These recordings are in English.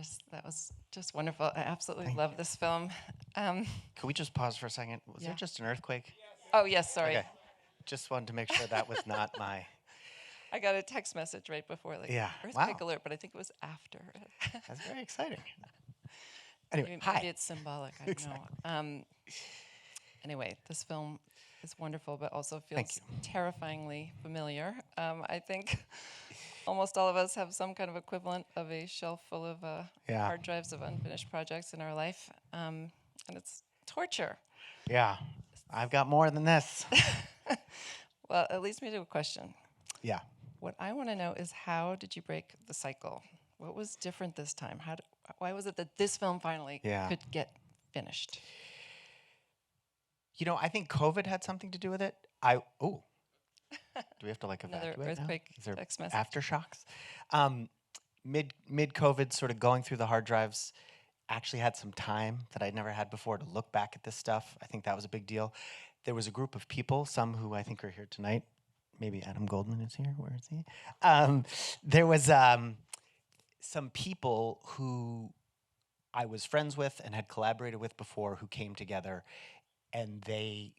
Chris. That was just wonderful. I absolutely love this film. Can we just pause for a second? Was there Yeah. just an earthquake? Oh, yes, sorry. Okay. Just wanted to make sure that was not my. I got a text message right before, like, Yeah. earthquake Wow. alert, but I think it was after. That's very exciting. Anyway, Maybe hi. it's symbolic, I don't know. Anyway, this film is wonderful, but also Thank feels you. terrifyingly familiar. I think almost all of us have some kind of equivalent of a shelf full of Yeah. hard drives of unfinished projects in our life, and it's torture. Yeah. I've got more than this. Well, it leads me to a question. Yeah. What I want to know is, how did you break the cycle? What was different this time? Why was it that this film finally could get finished? You know, I think COVID had something to do with it. Do we have to like evacuate Another earthquake now? Is there text message. aftershocks? Mid COVID, sort of going through the hard drives, actually had some time that I'd never had before to look back at this stuff. I think that was a big deal. There was a group of people, some who I think are here tonight. Maybe Adam Goldman is here. Where is he? There was some people who I was friends with and had collaborated with before who came together, and they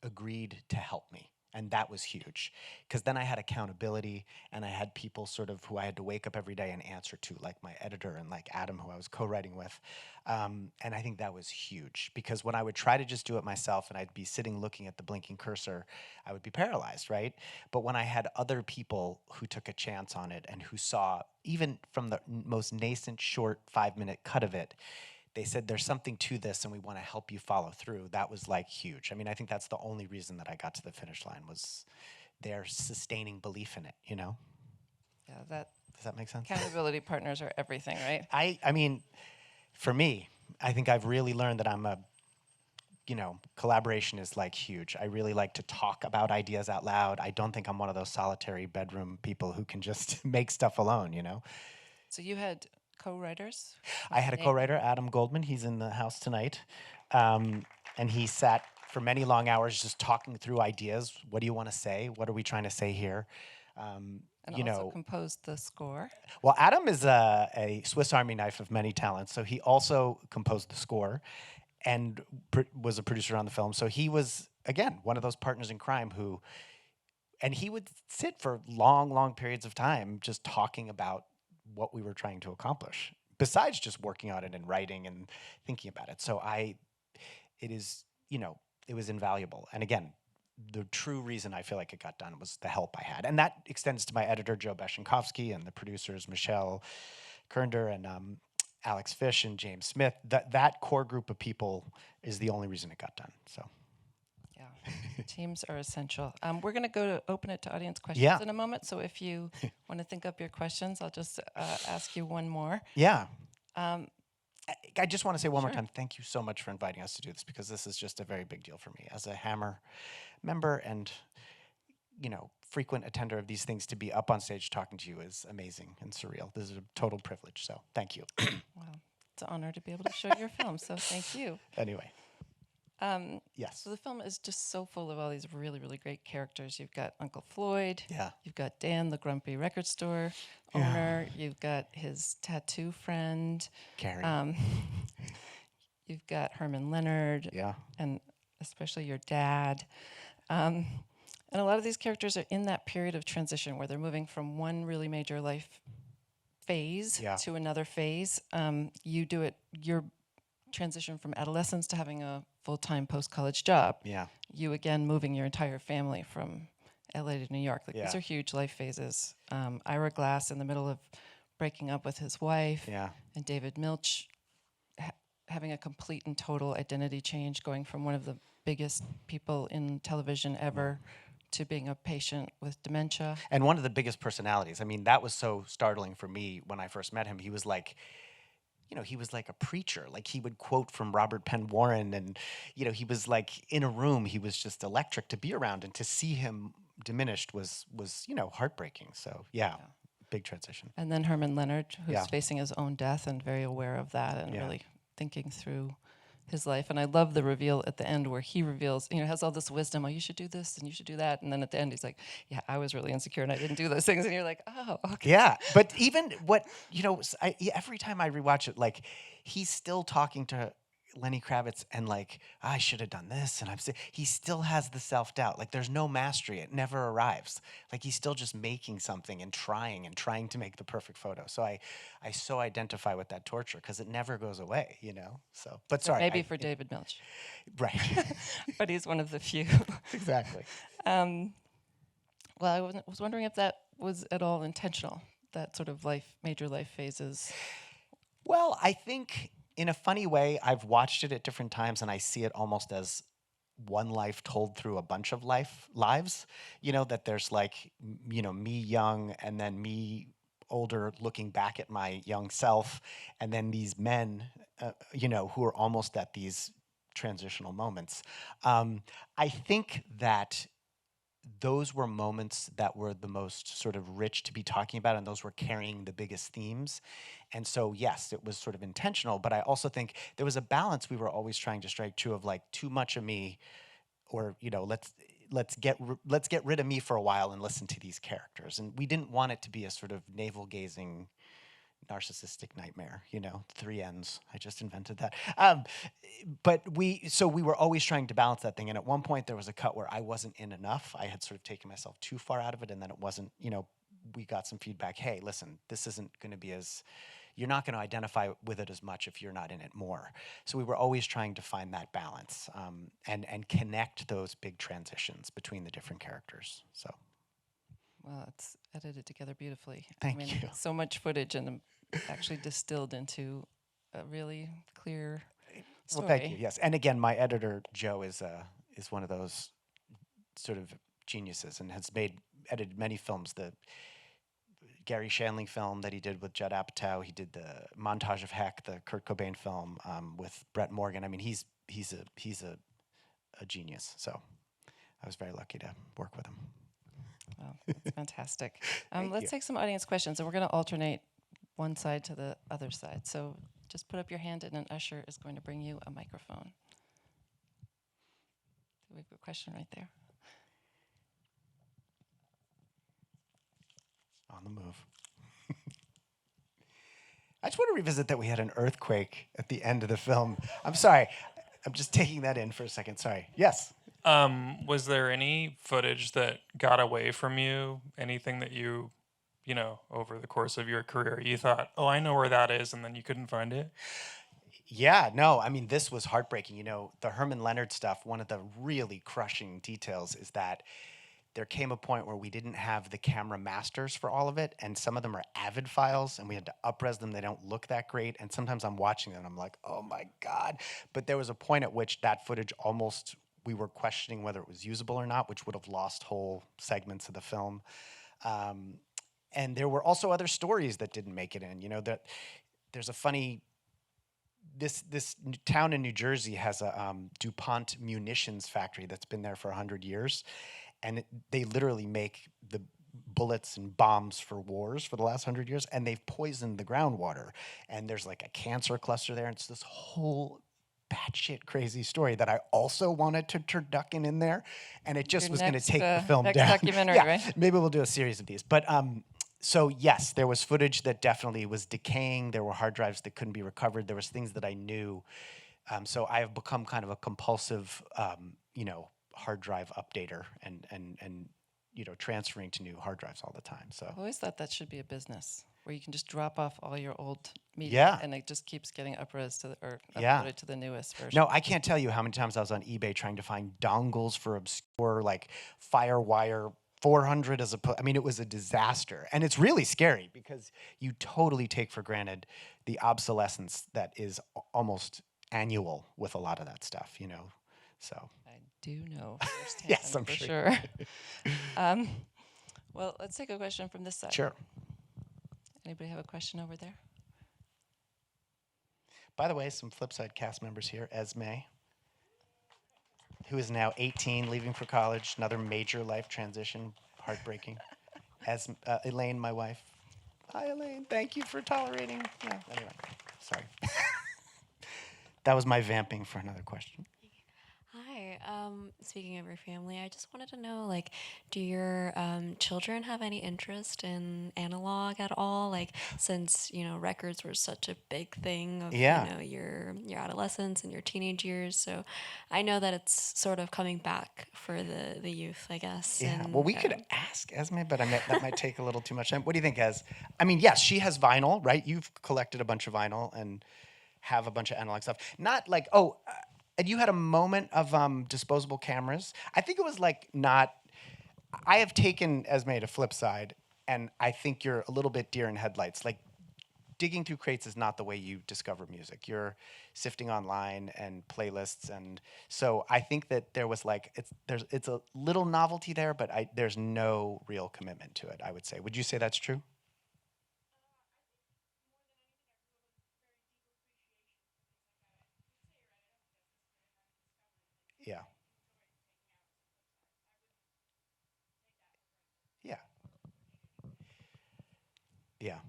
agreed to help me. And that was huge, because then I had accountability, and I had people sort of who I had to wake up every day and answer to, like my editor and like Adam, who I was co-writing with. And I think that was huge, because when I would try to just do it myself and I'd be sitting looking at the blinking cursor, I would be paralyzed, right? But when I had other people who took a chance on it and who saw, even from the most nascent short 5-minute cut of it, they said, there's something to this and we want to help you follow through. That was like huge. I mean, I think that's the only reason that I got to the finish line, was their sustaining belief in it, you know? Yeah, Does that make sense? accountability partners are everything, right? I mean, for me, I think I've really learned that collaboration is like huge. I really like to talk about ideas out loud. I don't think I'm one of those solitary bedroom people who can just make stuff alone, you know? So you had co-writers? I had a co-writer, Adam Goldman. He's in the house tonight. And he sat for many long hours just talking through ideas. What do you want to say? What are we trying to say here? And also composed the score. Well, Adam is a Swiss Army knife of many talents. So he also composed the score and was a producer on the film. So he was, again, one of those partners in crime and he would sit for long, long periods of time just talking about what we were trying to accomplish, besides just working on it and writing and thinking about it. So it was invaluable. And again, the true reason I feel like it got done was the help I had. And that extends to my editor, Joe Beshenkovsky, and the producers, Michelle Kernder and Alex Fish and James Smith. That core group of people is the only reason it got done. So. Yeah, teams are essential. We're going to go to open it to audience questions in a moment. So if you want to think up your questions, I'll just ask you one more. Yeah. I just want to say one more time, thank you so much for inviting us to do this, because this is just a very big deal for me as a Hammer member and, frequent attender of these things. To be up on stage talking to you is amazing and surreal. This is a total privilege. So thank you. Well, it's an honor to be able to show your film. So thank you. Anyway. Yes. So the film is just so full of all these really, really great characters. You've got Uncle Floyd. Yeah. You've got Dan, the grumpy record store owner. You've got his tattoo friend. Carrie. You've got Herman Leonard. Yeah. And especially your dad. And a lot of these characters are in that period of transition where they're moving from one really major life phase to another phase. You do it, your transition from adolescence to having a full-time post-college job. Yeah. You, again, moving your entire family from LA to New York. These are huge life phases. Ira Glass in the middle of breaking up with his wife. Yeah. And David Milch having a complete and total identity change, going from one of the biggest people in television ever to being a patient with dementia. And one of the biggest personalities. I mean, that was so startling for me when I first met him. He was like, he was like a preacher. Like, he would quote from Robert Penn Warren, and, he was like in a room. He was just electric to be around, and to see him diminished was heartbreaking. So, big transition. And then Herman Leonard, who's facing his own death and very aware of that, and really thinking through his life. And I love the reveal at the end where he reveals, has all this wisdom. Oh, you should do this and you should do that. And then at the end, he's like, yeah, I was really insecure and I didn't do those things. And you're like, oh, okay. Yeah, but even every time I rewatch it, like, he's still talking to Lenny Kravitz and like, I should have done this, and he still has the self-doubt. Like, there's no mastery; it never arrives. Like, he's still just making something and trying to make the perfect photo. So I so identify with that torture because it never goes away, So, but sorry, maybe for David Milch, right? But he's one of the few. Exactly. Well, I was wondering if that was at all intentional. That sort of major life phases. Well, I think in a funny way, I've watched it at different times, and I see it almost as one life told through a bunch of lives. That there's like, me young, and then me older looking back at my young self, and then these men, who are almost at these transitional moments. I think that those were moments that were the most sort of rich to be talking about, and those were carrying the biggest themes. And so, yes, it was sort of intentional, but I also think there was a balance we were always trying to strike too, of like, too much of me, or let's get rid of me for a while and listen to these characters. And we didn't want it to be a sort of navel gazing narcissistic nightmare, 3 N's. I just invented that. But we were always trying to balance that thing. And at one point there was a cut where I wasn't in enough. I had sort of taken myself too far out of it, and then it wasn't, we got some feedback. Hey, listen, this isn't going to be you're not going to identify with it as much if you're not in it more. So we were always trying to find that balance, and connect those big transitions between the different characters. So. Well, it's edited together beautifully. Thank you. So much footage and actually distilled into a really clear story. Well, thank you. Yes, and again, my editor Joe is one of those sort of geniuses and has edited many films. The Gary Shandling film that he did with Judd Apatow. He did the Montage of Heck, the Kurt Cobain film with Brett Morgan. I mean, he's a genius. So I was very lucky to work with him. Wow, that's fantastic. Let's Let's take some audience questions, and we're going to alternate one side to the other side. So just put up your hand, and an usher is going to bring you a microphone. We have a question right there. On the move. I just want to revisit that we had an earthquake at the end of the film. I'm sorry. I'm just taking that in for a second. Sorry. Yes. Was there any footage that got away from you? Anything that you over the course of your career, you thought, oh, I know where that is, and then you couldn't find it? Yeah, no, I mean, this was heartbreaking. The Herman Leonard stuff, one of the really crushing details is that there came a point where we didn't have the camera masters for all of it, and some of them are AVID files, and we had to up-res them. They don't look that great, and sometimes I'm watching them, and I'm like, oh my God. But there was a point at which that footage almost, we were questioning whether it was usable or not, which would have lost whole segments of the film. And there were also other stories that didn't make it in. That there's a funny, this town in New Jersey has a DuPont munitions factory that's been there for 100 years. And they literally make the bullets and bombs for wars for the last 100 years, and they've poisoned the groundwater. And there's like a cancer cluster there, and it's this whole batshit crazy story that I also wanted to turducken in there, and it just was going to take the film next down. Documentary, yeah, right? Maybe we'll do a series of these. But so yes, there was footage that definitely was decaying. There were hard drives that couldn't be recovered. There was things that I knew. So I have become kind of a compulsive, hard drive updater and transferring to new hard drives all the time. So I always thought that should be a business where you can just drop off all your old media, and it just keeps getting uploaded to the newest version. No, I can't tell you how many times I was on eBay trying to find dongles for obscure like FireWire 400 it was a disaster. And it's really scary because you totally take for granted the obsolescence that is almost annual with a lot of that stuff, So I do know firsthand. Yes, I'm for sure. Well, let's take a question from this side. Sure. Anybody have a question over there? By the way, some Flipside cast members here. Esme, who is now 18, leaving for college. Another major life transition, heartbreaking. Elaine, my wife. Hi, Elaine. Thank you for tolerating. Yeah, anyway, sorry. That was my vamping for another question. Hi. Speaking of your family, I just wanted to know, like, do your children have any interest in analog at all? Like, since records were such a big thing of your adolescence and your teenage years, so I know that it's sort of coming back for the youth, I guess. Yeah. And, Well, we could ask Esme, but that might take a little too much time. What do you think, Ez? I mean, yes, she has vinyl, right? You've collected a bunch of vinyl and have a bunch of analog stuff. Not like and you had a moment of disposable cameras. I think it was like not. I have taken Esme to Flipside, and I think you're a little bit deer in headlights. Like digging through crates is not the way you discover music. You're sifting online and playlists, and so I think that there was like it's a little novelty there, but there's no real commitment to it. I would say. Would you say that's true? Yeah. Yeah. Yeah.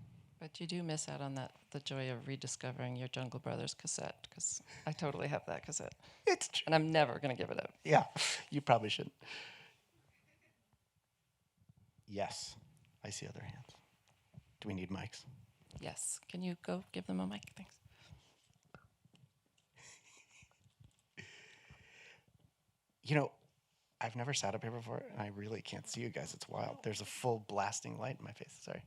But you do miss out on the joy of rediscovering your Jungle Brothers cassette, because I totally have that cassette. It's true. And I'm never going to give it up. Yeah, you probably shouldn't. Yes, I see other hands. Do we need mics? Yes. Can you go give them a mic? Thanks. I've never sat up here before, and I really can't see you guys. It's wild. There's a full blasting light in my face. Sorry.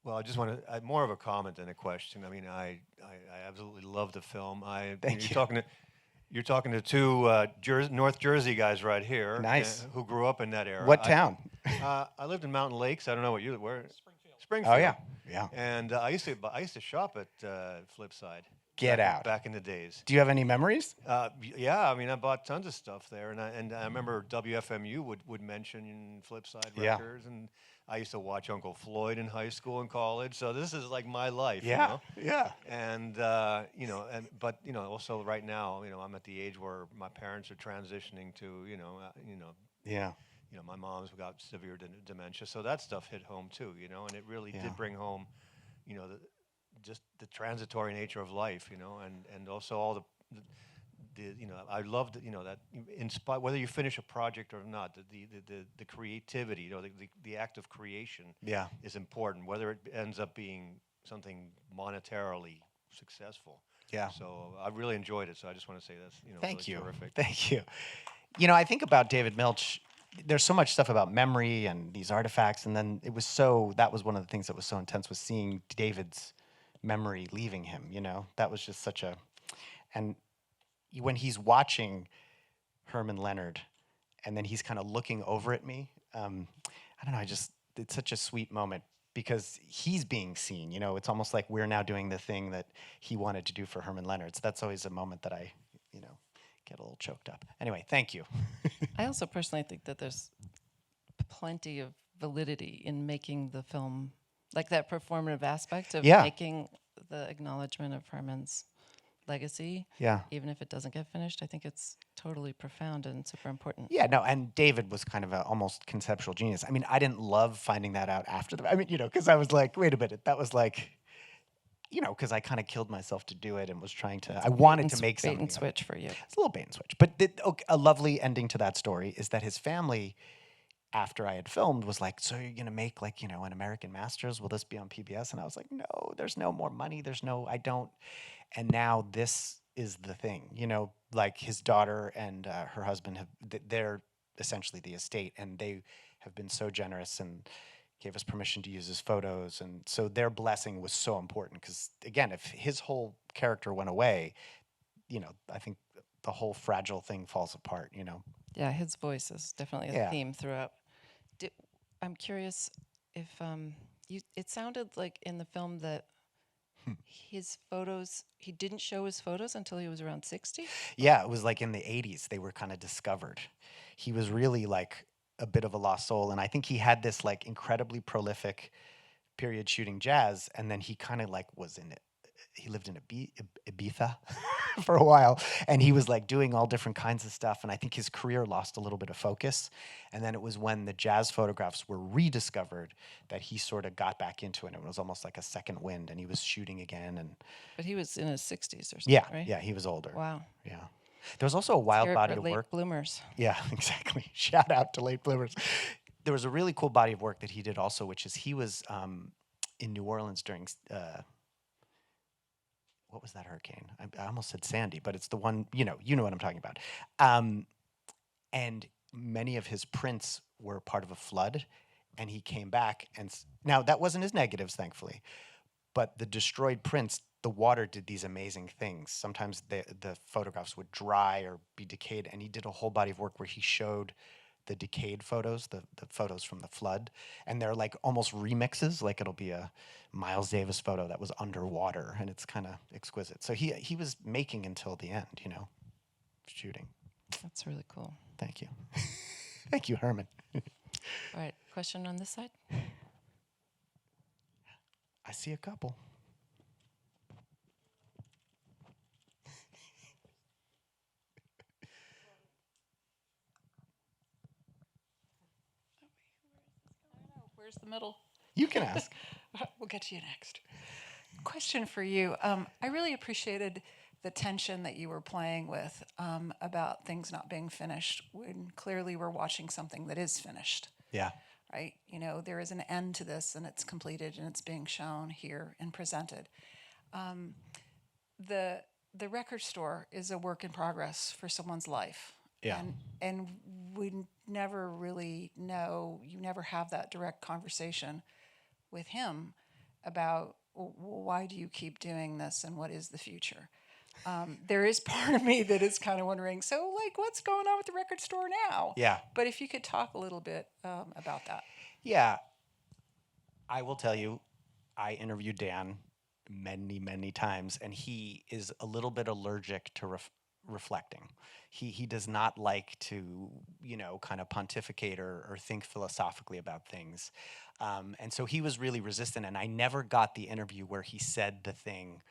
Well, I just want to more of a comment than a question. I mean, I absolutely love the film. Thank you. You're talking to two North Jersey guys right here. Nice. Who grew up in that era. What town? I lived in Mountain Lakes. I don't know where. Springfield. Oh yeah, yeah. And I used to shop at Flipside. Get out. Back in the days. Do you have any memories? Yeah, I mean, I bought tons of stuff there, and I remember WFMU would mention Flipside records, and I used to watch Uncle Floyd in high school and college. So this is like my life. Yeah, yeah. And but also right now, I'm at the age where my parents are transitioning to, Yeah. My mom's got severe dementia, so that stuff hit home too, and it really did bring home, just the transitory nature of life, and also all the I loved that whether you finish a project or not, the creativity, the act of creation is important, whether it ends up being something monetarily successful. Yeah. So I really enjoyed it. So I just want to say that's Thank really you. terrific. Thank you. I think about David Milch. There's so much stuff about memory and these artifacts, and then that was one of the things that was so intense, was seeing David's memory leaving him. That was just and when he's watching Herman Leonard, and then he's kind of looking over at me, I don't know, it's such a sweet moment because he's being seen. It's almost like we're now doing the thing that he wanted to do for Herman Leonard. So that's always a moment that I, get a little choked up. Anyway, thank you. I also personally think that there's plenty of validity in making the film, like that performative aspect of making the acknowledgement of Herman's legacy. Yeah. Even if it doesn't get finished, I think it's totally profound and super important. Yeah, no, and David was kind of an almost conceptual genius. I mean, I didn't love finding that out after because I was like, wait a minute, that was like, because I kind of killed myself to do it and was trying to, I wanted to make something. Bait and switch for you. It's a little bait and switch. But a lovely ending to that story is that his family, after I had filmed, was like, so you're going to make an American Masters? Will this be on PBS? And I was like, no, there's no more money. I don't. And now this is the thing, like his daughter and her husband they're essentially the estate, and they have been so generous and gave us permission to use his photos. And so their blessing was so important because, again, if his whole character went away, I think the whole fragile thing falls apart, Yeah, his voice is definitely a theme throughout. I'm curious if it sounded like in the film that his photos, he didn't show his photos until he was around 60? Yeah, it was like in the 80s they were kind of discovered. He was really like a bit of a lost soul, and I think he had this like incredibly prolific period shooting jazz, and then he kind of like was in Ibiza for a while, and he was like doing all different kinds of stuff, and I think his career lost a little bit of focus. And then it was when the jazz photographs were rediscovered that he sort of got back into it. It was almost like a second wind, and he was shooting again. And But he was in his 60s or something, yeah, right? yeah, he was older. Wow. Yeah. There was also a wild Here body for of late work. bloomers. Yeah, exactly. Shout out to late bloomers. There was a really cool body of work that he did also, which is he was in New Orleans during what was that hurricane? I almost said Sandy, but it's the one, you know what I'm talking about. And many of his prints were part of a flood, and he came back. And now that wasn't his negatives, thankfully, but the destroyed prints, the water did these amazing things. Sometimes the photographs would dry or be decayed, and he did a whole body of work where he showed the decayed photos, the photos from the flood, and they're like almost remixes. Like it'll be a Miles Davis photo that was underwater, and it's kind of exquisite. So he was making until the end, shooting. That's really cool. Thank you. Thank you, Herman. All right, question on this side? I see a couple. Where's the middle? You can ask. We'll get to you next. Question for you. I really appreciated the tension that you were playing with about things not being finished when clearly we're watching something that is finished. Yeah. Right? There is an end to this, and it's completed, and it's being shown here and presented. The record store is a work in progress for someone's life. Yeah. And we never really know, you never have that direct conversation with him about, well, why do you keep doing this and what is the future? There is part of me that is kind of wondering, so like what's going on with the record store now? Yeah. But if you could talk a little bit about that. Yeah. I will tell you, I interviewed Dan many, many times, and he is a little bit allergic to reflecting. He does not like to, kind of pontificate or think philosophically about things. And so he was really resistant, and I never got the interview where he said the thing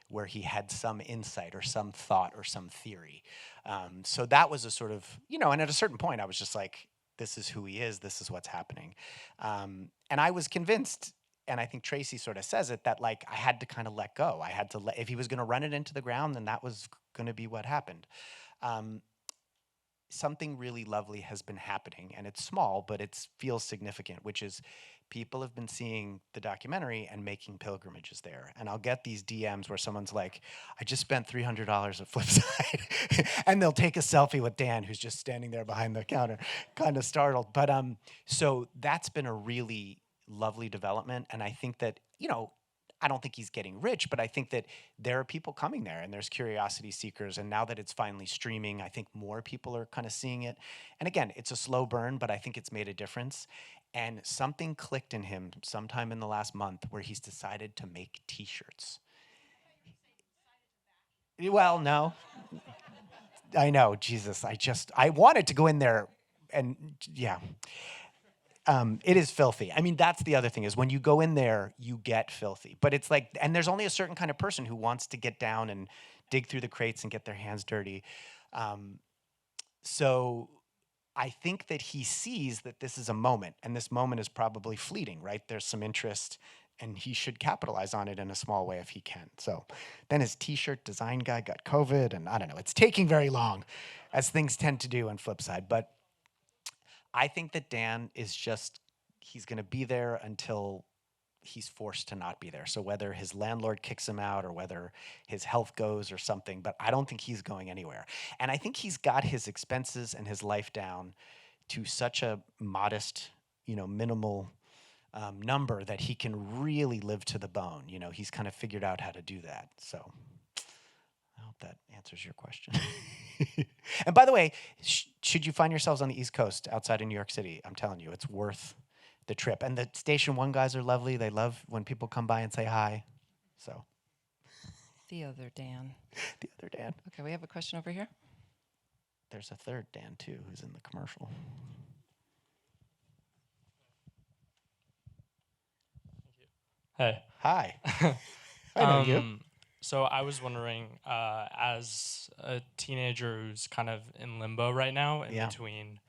where he had some insight or some thought or some theory. So that was a sort of, and at a certain point I was just like, this is who he is, this is what's happening. And I was convinced, and I think Tracy sort of says it, that like I had to kind of let go. I had to if he was going to run it into the ground, then that was going to be what happened. Something really lovely has been happening, and it's small, but it feels significant, which is people have been seeing the documentary and making pilgrimages there. And I'll get these DMs where someone's like, I just spent $300 at Flipside. And they'll take a selfie with Dan, who's just standing there behind the counter, kind of startled. But so that's been a really lovely development. And I think that, I don't think he's getting rich, but I think that there are people coming there, and there's curiosity seekers. And now that it's finally streaming, I think more people are kind of seeing it. And again, it's a slow burn, but I think it's made a difference. And something clicked in him sometime in the last month where he's decided to make T-shirts. Well, no. I know, Jesus. I wanted to go in there and, yeah. It is filthy. I mean, that's the other thing is when you go in there, you get filthy. But it's like, and there's only a certain kind of person who wants to get down and dig through the crates and get their hands dirty. So I think that he sees that this is a moment, and this moment is probably fleeting, right? There's some interest, and he should capitalize on it in a small way if he can. So then his T-shirt design guy got COVID, and I don't know. It's taking very long, as things tend to do on Flipside. But I think that Dan is he's going to be there until he's forced to not be there. So whether his landlord kicks him out or whether his health goes or something, but I don't think he's going anywhere. And I think he's got his expenses and his life down to such a modest, minimal number that he can really live to the bone. He's kind of figured out how to do that. So I hope that answers your question. And by the way, should you find yourselves on the East Coast outside of New York City, I'm telling you, it's worth the trip. And the Station 1 guys are lovely. They love when people come by and say hi. So. The other Dan. The other Dan. Okay, we have a question over here. There's a third Dan, too, who's in the commercial. Hey. Hi. I know you. So I was wondering, as a teenager who's kind of in limbo right now, in between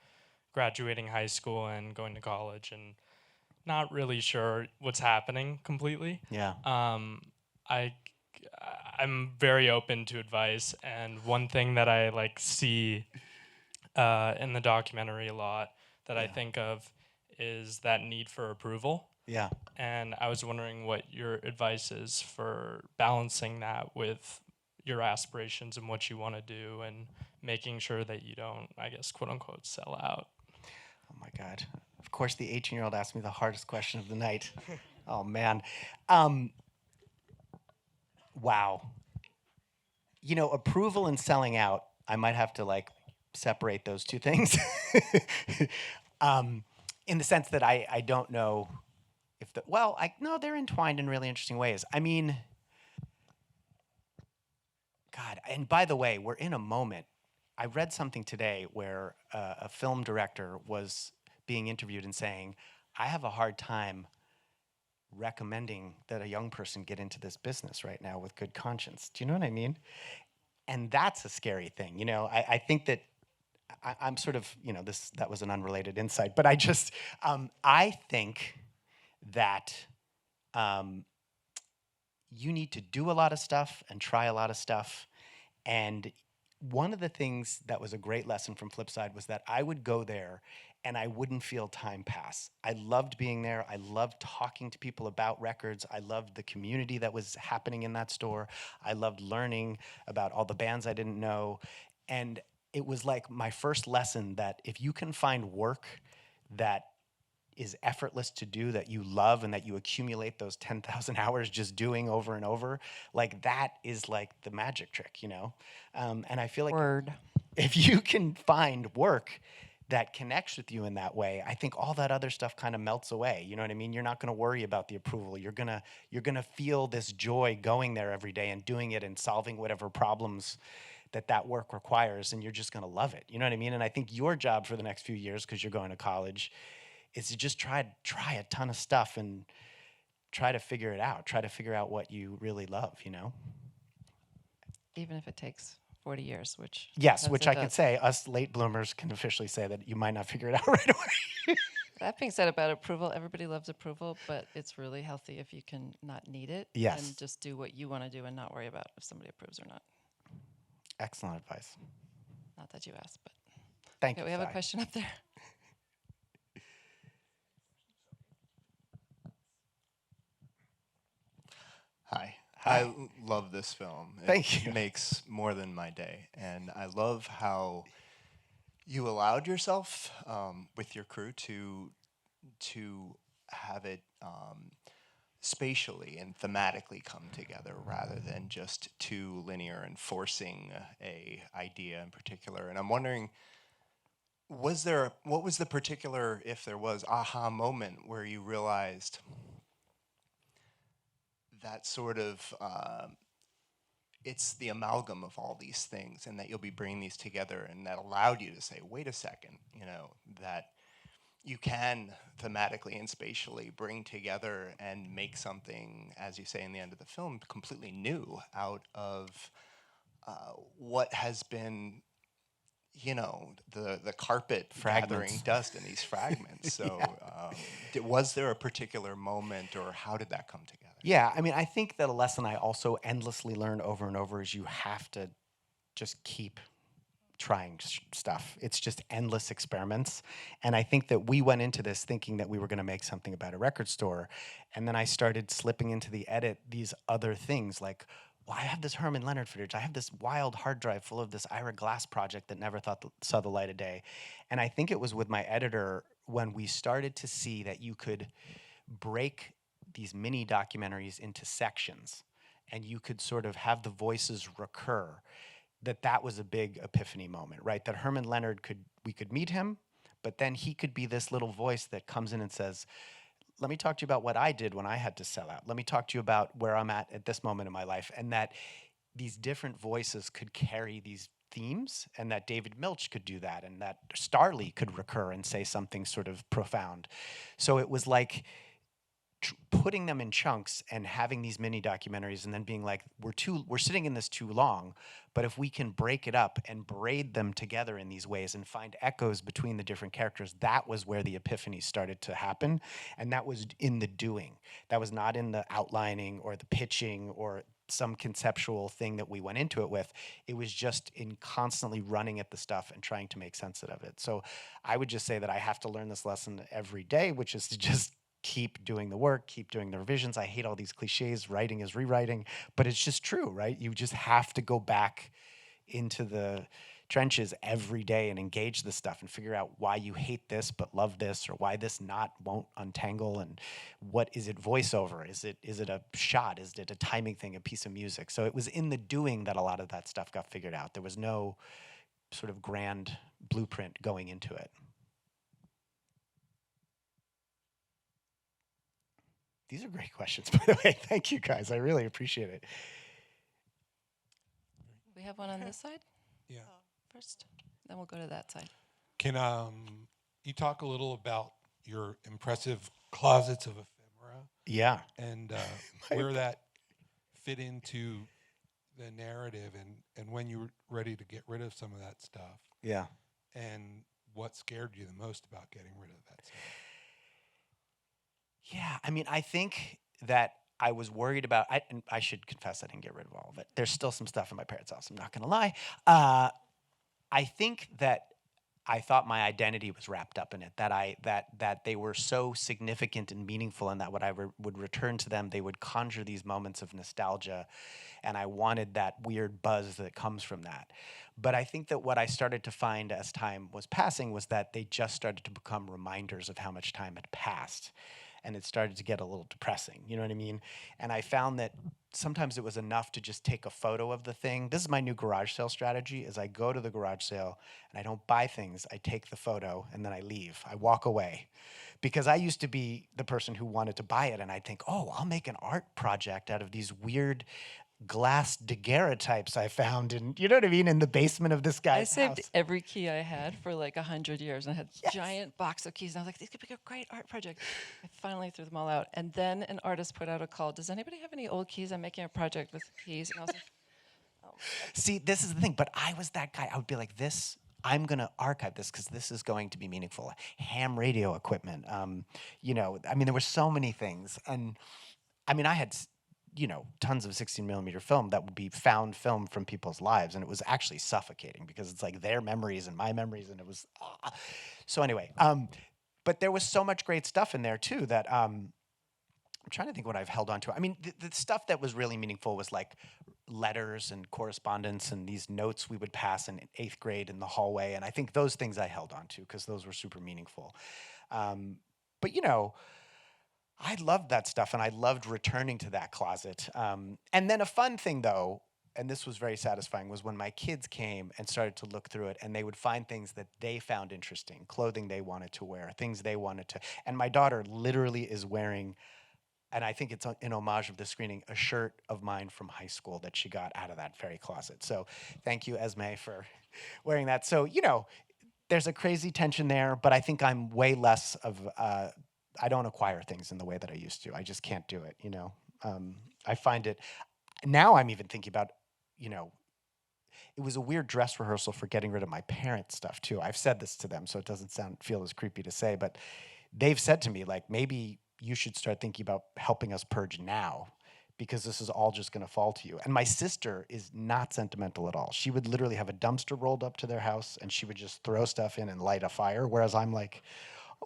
graduating high school and going to college, and not really sure what's happening completely. Yeah. I I'm very open to advice, and one thing that I like see in the documentary a lot that I think of is that need for approval. Yeah. And I was wondering what your advice is for balancing that with your aspirations and what you want to do, and making sure that you don't, I guess, quote unquote, sell out. Oh my God. Of course, the 18-year-old asked me the hardest question of the night. Oh man. Wow. You know, approval and selling out, I might have to like separate those two things. In the sense that I don't know if no, they're entwined in really interesting ways. I mean, God, and by the way, we're in a moment. I read something today where a film director was being interviewed and saying, I have a hard time recommending that a young person get into this business right now with good conscience. Do you know what I mean? And that's a scary thing. You know, I think that I'm sort of, you know, that was an unrelated insight, but I just, I think that you need to do a lot of stuff and try a lot of stuff. And one of the things that was a great lesson from Flipside was that I would go there and I wouldn't feel time pass. I loved being there. I loved talking to people about records. I loved the community that was happening in that store. I loved learning about all the bands I didn't know. And it was like my first lesson that if you can find work that is effortless to do, that you love, and that you accumulate those 10,000 hours just doing over and over, like that is like the magic trick, you know? And I feel like if you can find work that connects with you in that way, I think all that other stuff kind of melts away. You know what I mean? You're not going to worry about the approval. You're gonna feel this joy going there every day and doing it and solving whatever problems that work requires, and you're just going to love it. You know what I mean? And I think your job for the next few years, because you're going to college, is to just try a ton of stuff and try to figure it out. Try to figure out what you really love, you know? Even if it takes 40 years, which... Yes, which I can say, us late bloomers can officially say that you might not figure it out right away. That being said about approval, everybody loves approval, but it's really healthy if you can not need it. Yes. And just do what you want to do and not worry about if somebody approves or not. Excellent advice. Not that you asked, but... Thank you, we have a question up there. Hi. I love this film. Thank you. It makes more than my day. And I love how you allowed yourself with your crew to have it spatially and thematically come together rather than just too linear and forcing a idea in particular. And I'm wondering, what was the particular, if there was, aha moment where you realized that sort of, it's the amalgam of all these things, and that you'll be bringing these together, and that allowed you to say, wait a second, you know, that you can thematically and spatially bring together and make something, as you say in the end of the film, completely new out of what has been, you know, the carpet gathering dust in these fragments. So was there a particular moment, or how did that come together? Yeah, I mean, I think that a lesson I also endlessly learned over and over is you have to just keep trying stuff. It's just endless experiments. And I think that we went into this thinking that we were going to make something about a record store. And then I started slipping into the edit these other things like, well, I have this Herman Leonard footage. I have this wild hard drive full of this Ira Glass project that never saw the light of day. And I think it was with my editor when we started to see that you could break these mini documentaries into sections and you could sort of have the voices recur, that was a big epiphany moment, right? That Herman Leonard we could meet him, but then he could be this little voice that comes in and says, let me talk to you about what I did when I had to sell out. Let me talk to you about where I'm at this moment in my life. And that these different voices could carry these themes, and that David Milch could do that, and that Starley could recur and say something sort of profound. So it was like putting them in chunks and having these mini documentaries and then being like, we're sitting in this too long, but if we can break it up and braid them together in these ways and find echoes between the different characters, that was where the epiphany started to happen. And that was in the doing. That was not in the outlining or the pitching or some conceptual thing that we went into it with. It was just in constantly running at the stuff and trying to make sense of it. So I would just say that I have to learn this lesson every day, which is to just keep doing the work, keep doing the revisions. I hate all these cliches. Writing is rewriting, but it's just true, right? You just have to go back into the trenches every day and engage this stuff and figure out why you hate this but love this, or why this knot won't untangle, and what is it voiceover? Is it a shot? Is it a timing thing, a piece of music? So it was in the doing that a lot of that stuff got figured out. There was no sort of grand blueprint going into it. These are great questions, by the way. Thank you, guys. I really appreciate it. We have one on this side? Yeah. First, then we'll go to that side. Can you talk a little about your impressive closets of ephemera? Yeah. And where that fit into the narrative, and when you were ready to get rid of some of that stuff? Yeah. And what scared you the most about getting rid of that stuff? Yeah, I mean, I think that I was worried about, and I should confess I didn't get rid of all of it. There's still some stuff in my parents' house, I'm not going to lie. I think that I thought my identity was wrapped up in it, that they were so significant and meaningful, and that when I would return to them, they would conjure these moments of nostalgia, and I wanted that weird buzz that comes from that. But I think that what I started to find as time was passing was that they just started to become reminders of how much time had passed. And it started to get a little depressing, you know what I mean? And I found that sometimes it was enough to just take a photo of the thing. This is my new garage sale strategy, is I go to the garage sale and I don't buy things. I take the photo and then I leave. I walk away. Because I used to be the person who wanted to buy it, and I'd think, oh, I'll make an art project out of these weird glass daguerreotypes I found in, you know what I mean, in the basement of this guy's I saved house. every key I had for like 100 years, and I had a giant box of keys, and I was like, these could be a great art project. I finally threw them all out, and then an artist put out a call, does anybody have any old keys? I'm making a project with keys. And I was like, oh. See, this is the thing, but I was that guy. I would be like, I'm going to archive this because this is going to be meaningful. Ham radio equipment, you know, I mean, there were so many things. And I mean, I had, you know, tons of 16 millimeter film that would be found film from people's lives. And it was actually suffocating because it's like their memories and my memories. And it was, so anyway, but there was so much great stuff in there too that, I'm trying to think what I've held on to. I mean, the stuff that was really meaningful was like letters and correspondence and these notes we would pass in 8th grade in the hallway. And I think those things I held on to because those were super meaningful. But, you know, I loved that stuff, and I loved returning to that closet. And then a fun thing, though, and this was very satisfying, was when my kids came and started to look through it, and they would find things that they found interesting, clothing they wanted to wear, things they wanted to. And my daughter literally is wearing, and I think it's in homage of the screening, a shirt of mine from high school that she got out of that very closet. So thank you, Esme, for wearing that. So, you know, there's a crazy tension there, but I think I'm way less of, I don't acquire things in the way that I used to. I just can't do it, you know. I find it, now I'm even thinking about, you know, it was a weird dress rehearsal for getting rid of my parents' stuff too. I've said this to them, so it doesn't feel as creepy to say, but they've said to me, like, maybe you should start thinking about helping us purge now, because this is all just going to fall to you. And my sister is not sentimental at all. She would literally have a dumpster rolled up to their house, and she would just throw stuff in and light a fire, whereas I'm like,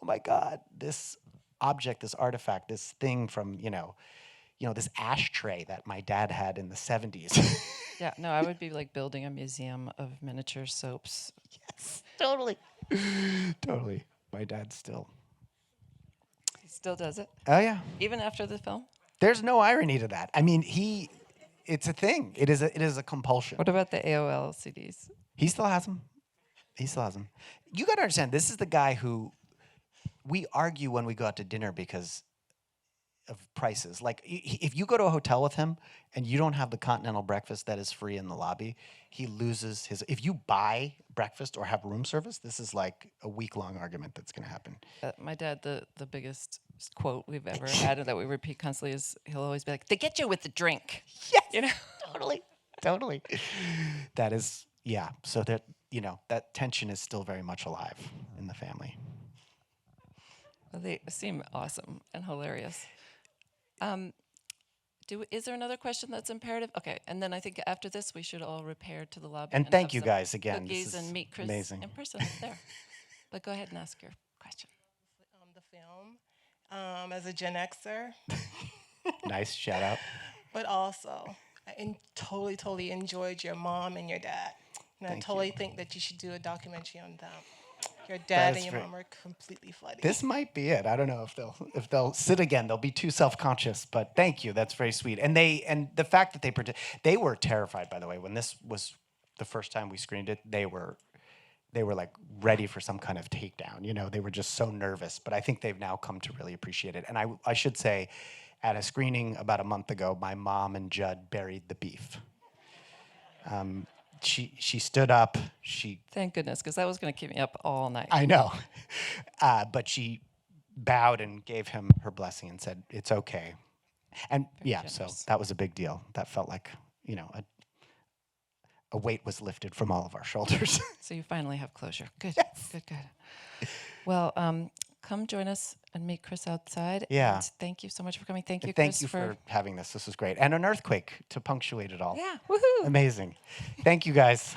oh my God, this object, this artifact, this thing from, you know, this ashtray that my dad had in the 70s. Yeah, no, I would be like building a museum of miniature soaps. Yes, totally. Totally. My dad still. He still does it, Oh, yeah. even after the film. There's no irony to that. I mean, it's a thing. It is a compulsion. What about the AOL CDs? He still has them. He still has them. You got to understand, this is the guy who, we argue when we go out to dinner because of prices. Like, if you go to a hotel with him and you don't have the continental breakfast that is free in the lobby, he loses his. If you buy breakfast or have room service, this is like a week-long argument that's going to happen. My dad, the biggest quote we've ever had that we repeat constantly is he'll always be like, "They get you with the drink." Yes, you know, totally. That is, yeah. So that that tension is still very much alive in the family. Well, they seem awesome and hilarious. Is there another question that's imperative? Okay, and then I think after this we should all repair to the lobby. And have thank you some guys again. Cookies This is and meet Chris amazing. in person there. But go ahead and ask your question. The film as a Gen Xer, Nice shout out. but also I totally enjoyed your mom and your dad, and Thank I totally you. think that you should do a documentary on them. Your dad is and your great. mom are completely funny. This might be it. I don't know if they'll sit again. They'll be too self-conscious. But thank you. That's very sweet. And the fact that they were terrified, by the way, when this was the first time we screened it. They were like ready for some kind of takedown. They were just so nervous. But I think they've now come to really appreciate it. And I should say, at a screening about a month ago, my mom and Judd buried the beef. She stood up. Thank goodness, because that was going to keep me up all night. I know. But she bowed and gave him her blessing and said, "It's okay." And Very so generous. that was a big deal. That felt like, a weight was lifted from all of our shoulders. So you finally have closure. Good. Yes. Good. Well, come join us and meet Chris outside. Yeah. And thank you so much for coming. Thank you, And thank Chris, you for having this. This was great. And an earthquake to punctuate it all. Yeah. Woohoo. Amazing. Thank you, guys.